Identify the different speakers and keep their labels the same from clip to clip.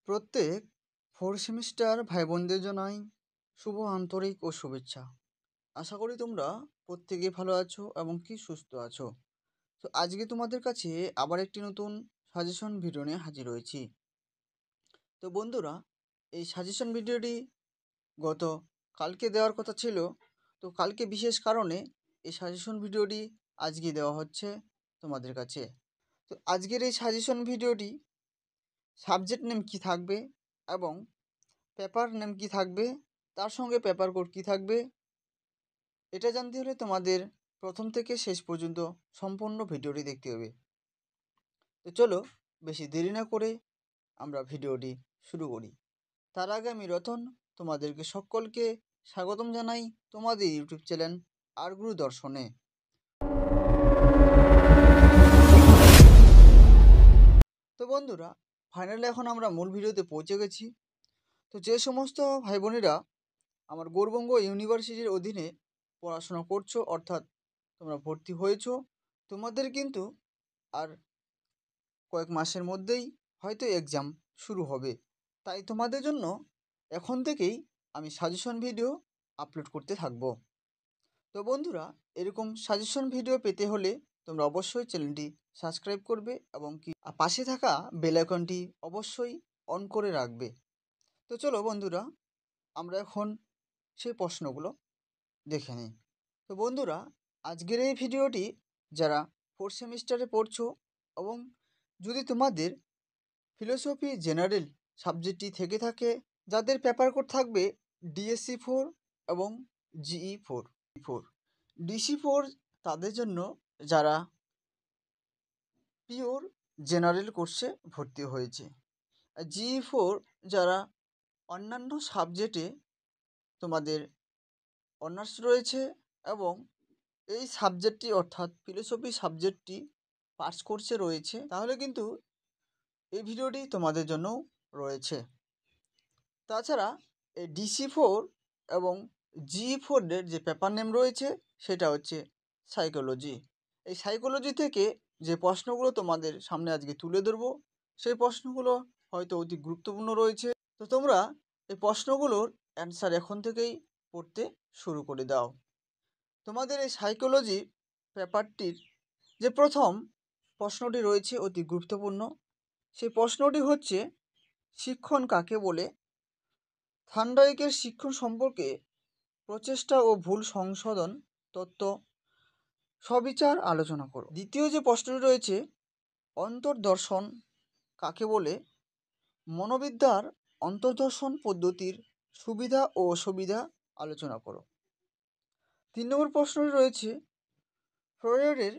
Speaker 1: প্রত্যেক fourth semester ভাই বোনদের জানাই শুভ আন্তরিক ও শুভেচ্ছা। আশা করি তোমরা প্রত্যেকে ভালো আছো এবং কি সুস্থ আছো। তো আজকে তোমাদের কাছে আবার একটি নতুন সাজেশন ভিডিও নিয়ে হাজির হয়েছি। তো বন্ধুরা, এই সাজেশন ভিডিওটি গত কালকে দেওয়ার কথা ছিল, তো কালকে বিশেষ কারণে এই সাজেশন ভিডিওটি আজকে দেওয়া হচ্ছে তোমাদের কাছে। তো আজকের এই সাজেশন ভিডিওটি সাবজেক্ট নেম কী থাকবে এবং পেপার নেম কী থাকবে, তার সঙ্গে পেপার কোড কী থাকবে, এটা জানতে হলে তোমাদের প্রথম থেকে শেষ পর্যন্ত সম্পূর্ণ ভিডিওটি দেখতে হবে। তো চলো বেশি দেরি না করে আমরা ভিডিওটি শুরু করি। তার আগে আমি রতন তোমাদেরকে সকলকে স্বাগতম জানাই তোমাদের ইউটিউব চ্যানেল আর গুরু দর্শনে। তো বন্ধুরা, ফাইনালি এখন আমরা মূল ভিডিওতে পৌঁছে গেছি। তো যে সমস্ত ভাই বোনেরা আমার গৌরবঙ্গ ইউনিভার্সিটির অধীনে পড়াশোনা করছো, অর্থাৎ তোমরা ভর্তি হয়েছো, তোমাদের কিন্তু আর কয়েক মাসের মধ্যেই হয়তো এক্সাম শুরু হবে। তাই তোমাদের জন্য এখন থেকেই আমি সাজেশন ভিডিও আপলোড করতে থাকবো। তো বন্ধুরা, এরকম সাজেশন ভিডিও পেতে হলে তোমরা অবশ্যই চ্যানেলটি সাবস্ক্রাইব করবে এবং কি পাশে থাকা বেল আইকনটি অবশ্যই অন করে রাখবে। তো চলো বন্ধুরা, আমরা এখন সেই প্রশ্নগুলো দেখে নিই। তো বন্ধুরা, আজকের এই ভিডিওটি যারা ফোর্থ সেমিস্টারে পড়ছো এবং যদি তোমাদের ফিলোসফি জেনারেল সাবজেক্টটি থেকে থাকে, যাদের পেপার কোড থাকবে DSC 4 এবং GE 4 DC 4 তাদের জন্য যারা পিওর জেনারেল কোর্সে ভর্তি হয়েছে, আর GE 4 যারা অন্যান্য সাবজেক্টে তোমাদের অনার্স রয়েছে এবং এই সাবজেক্টটি অর্থাৎ ফিলোসফি সাবজেক্টটি পাস কোর্সে রয়েছে, তাহলে কিন্তু এই ভিডিওটি তোমাদের জন্য রয়েছে। তাছাড়া এই DC 4 এবং GE 4 যে পেপার নেম রয়েছে সেটা হচ্ছে সাইকোলজি। এই সাইকোলজি থেকে যে প্রশ্নগুলো তোমাদের সামনে আজকে তুলে ধরবো, সেই প্রশ্নগুলো হয়তো অতি গুরুত্বপূর্ণ রয়েছে। তো তোমরা এই প্রশ্নগুলোর অ্যান্সার এখন থেকেই পড়তে শুরু করে দাও। তোমাদের এই সাইকোলজি পেপারটির যে প্রথম প্রশ্নটি রয়েছে অতি গুরুত্বপূর্ণ, সেই প্রশ্নটি হচ্ছে, শিক্ষণ কাকে বলে? থার্নডাইকের শিক্ষণ সম্পর্কে প্রচেষ্টা ও ভুল সংশোধন তত্ত্ব সবিচার আলোচনা করো। দ্বিতীয় যে প্রশ্নটি রয়েছে, অন্তর্দর্শন কাকে বলে? মনোবিদ্যার অন্তর্দর্শন পদ্ধতির সুবিধা ও অসুবিধা আলোচনা করো। 3 নম্বর প্রশ্নটি রয়েছে, ফ্রয়েডের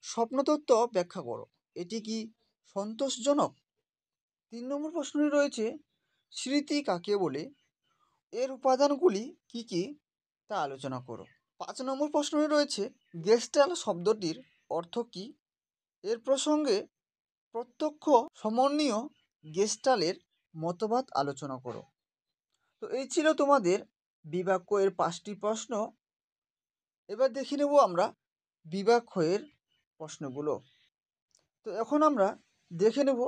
Speaker 1: স্বপ্নতত্ত্ব ব্যাখ্যা করো, এটি কি সন্তোষজনক? 3 নম্বর প্রশ্নটি রয়েছে, স্মৃতি কাকে বলে? এর উপাদানগুলি কি কি তা আলোচনা করো। 5 নম্বর প্রশ্নটি রয়েছে, গেস্টাল শব্দটির অর্থ কি? এর প্রসঙ্গে প্রত্যক্ষ সমন্বীয় গেস্টালের মতবাদ আলোচনা করো। তো এই ছিল তোমাদের বিভাগ ক এর 5টি প্রশ্ন। এবার দেখে নেব আমরা বিভাগ খ এর প্রশ্নগুলো। তো এখন আমরা দেখে নেব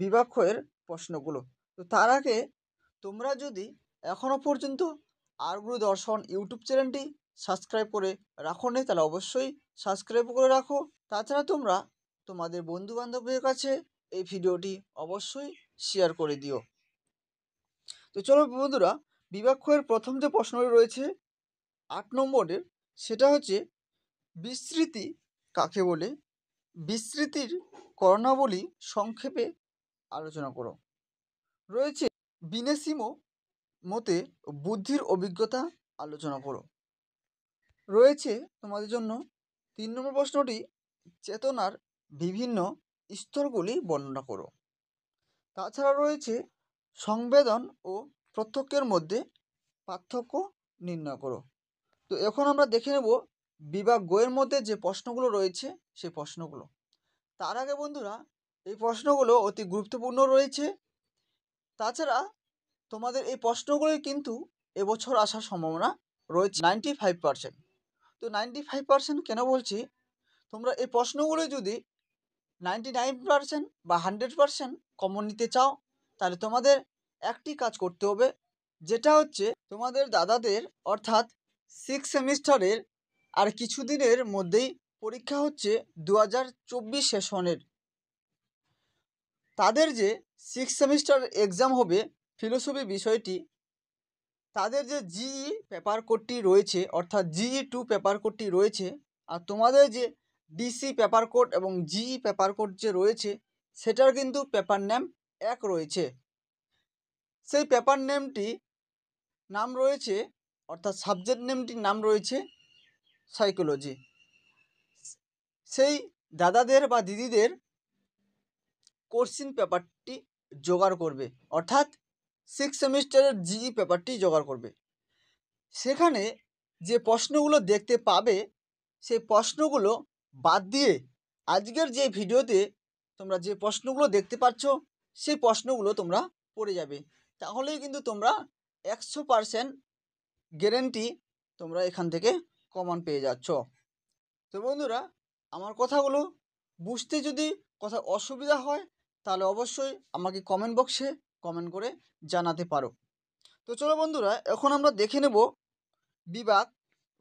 Speaker 1: বিভাগ খ এর প্রশ্নগুলো। তো তার আগে তোমরা যদি এখনও পর্যন্ত আর গুরু দর্শন ইউটিউব চ্যানেলটি সাবস্ক্রাইব করে রাখো নি, তাহলে অবশ্যই সাবস্ক্রাইব করে রাখো। তাছাড়া তোমরা তোমাদের বন্ধুবান্ধবদের কাছে এই ভিডিওটি অবশ্যই শেয়ার করে দিও। তো চলো বন্ধুরা, বিভাগ খ এর প্রথম যে প্রশ্নটি রয়েছে 8 নম্বরের, সেটা হচ্ছে, বিস্মৃতি কাকে বলে? বিস্মৃতির করণাবলী সংক্ষেপে আলোচনা করো। রয়েছে বিনেসিমো মতে বুদ্ধির অভিজ্ঞতা আলোচনা করো। রয়েছে তোমাদের জন্য 3 নম্বর প্রশ্নটি, চেতনার বিভিন্ন স্তরগুলি বর্ণনা করো। তাছাড়া রয়েছে সংবেদন ও প্রত্যক্ষের মধ্যে পার্থক্য নির্ণয় করো। তো এখন আমরা দেখে নেব বিভাগ গ এর মধ্যে যে প্রশ্নগুলো রয়েছে সেই প্রশ্নগুলো। তার আগে বন্ধুরা, এই প্রশ্নগুলো অতি গুরুত্বপূর্ণ রয়েছে। তাছাড়া তোমাদের এই প্রশ্নগুলোই কিন্তু এবছর আসার সম্ভাবনা রয়েছে 95%। তো 95% কেন বলছি, তোমরা এই প্রশ্নগুলো যদি 99% বা 100% কমন নিতে চাও, তাহলে তোমাদের একটি কাজ করতে হবে, যেটা হচ্ছে তোমাদের দাদাদের অর্থাৎ 6 সেমিস্টারের আর কিছুদিনের মধ্যেই পরীক্ষা হচ্ছে 2024 সেশনের। তাদের যে 6 সেমিস্টার এক্সাম হবে ফিলোসফি বিষয়টি, তাদের যে জিই পেপার কোডটি রয়েছে অর্থাৎ GE2 পেপার কোডটি রয়েছে, আর তোমাদের যে ডিসি পেপার কোড এবং জিই পেপার কোড যে রয়েছে সেটার কিন্তু পেপার নেম এক রয়েছে। সেই পেপার নেমটি নাম রয়েছে অর্থাৎ সাবজেক্ট নেমটির নাম রয়েছে সাইকোলজি। সেই দাদাদের বা দিদিদের কোশ্চিন পেপারটি জোগাড় করবে অর্থাৎ 6 সেমিস্টারের জিই পেপারটি জোগাড় করবে। সেখানে যে প্রশ্নগুলো দেখতে পাবে সেই প্রশ্নগুলো বাদ দিয়ে আজকের যে ভিডিওতে তোমরা যে প্রশ্নগুলো দেখতে পাচ্ছ সেই প্রশ্নগুলো তোমরা পড়ে যাবে। তাহলেই কিন্তু তোমরা 100% গ্যারেন্টি তোমরা এখান থেকে কমন পেয়ে যাচ্ছ। তো বন্ধুরা, আমার কথাগুলো বুঝতে যদি কথা অসুবিধা হয় তাহলে অবশ্যই আমাকে কমেন্ট বক্সে কমেন্ট করে জানাতে পারো। তো চলো বন্ধুরা, এখন আমরা দেখে নেব বিভাগ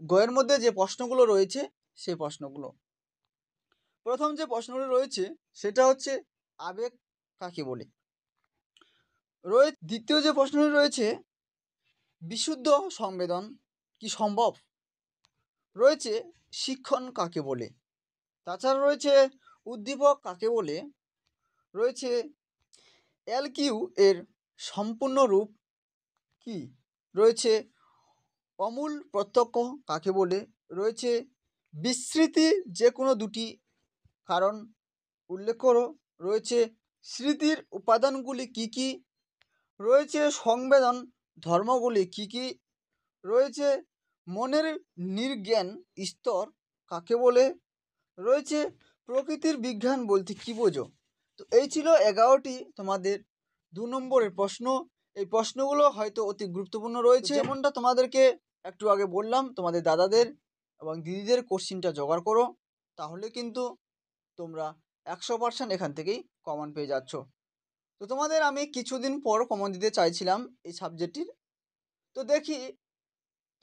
Speaker 1: গয়ের মধ্যে যে প্রশ্নগুলো রয়েছে সেই প্রশ্নগুলো। প্রথম যে প্রশ্নটি রয়েছে সেটা হচ্ছে আবেগ কাকে বলে। দ্বিতীয় যে প্রশ্নটি রয়েছে বিশুদ্ধ সংবেদন কি সম্ভব। রয়েছে শিক্ষণ কাকে বলে। তাছাড়া রয়েছে উদ্দীপক কাকে বলে। রয়েছে LQ এর সম্পূর্ণ রূপ কি। রয়েছে অমূল প্রত্যক্ষ কাকে বলে। রয়েছে বিস্মৃতি যে কোনো দুটি কারণ উল্লেখ করো। রয়েছে স্মৃতির উপাদানগুলি কি কি। রয়েছে সংবেদন ধর্মগুলি কি কি। রয়েছে মনের নির্জ্ঞান স্তর কাকে বলে। রয়েছে প্রকৃতির বিজ্ঞান বলতে কী বোঝো। তো এই ছিল 11টি তোমাদের 2 নম্বরের প্রশ্ন। এই প্রশ্নগুলো হয়তো অতি গুরুত্বপূর্ণ রয়েছে। যেমনটা তোমাদেরকে একটু আগে বললাম, তোমাদের দাদাদের এবং দিদিদের কোশ্চিনটা জোগাড় করো, তাহলে কিন্তু তোমরা 100% এখান থেকেই কমন পেয়ে যাচ্ছ। তো তোমাদের আমি কিছুদিন পর কমন দিতে চাইছিলাম এই সাবজেক্টটির। তো দেখি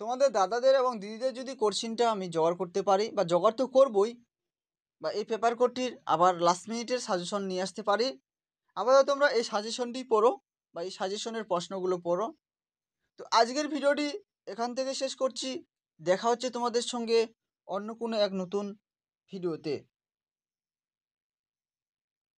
Speaker 1: তোমাদের দাদাদের এবং দিদিদের যদি কোশ্চিনটা আমি জোগাড় করতে পারি, বা জোগাড় তো করবই, বা এই পেপার কোডটির আবার লাস্ট মিনিটের সাজেশন নিয়ে আসতে পারি। আপাতত তোমরা এই সাজেশনটি পড়ো বা এই সাজেশনের প্রশ্নগুলো পড়ো। তো আজকের ভিডিওটি এখান থেকে শেষ করছি। দেখা হচ্ছে তোমাদের সঙ্গে অন্য কোনো এক নতুন ভিডিওতে।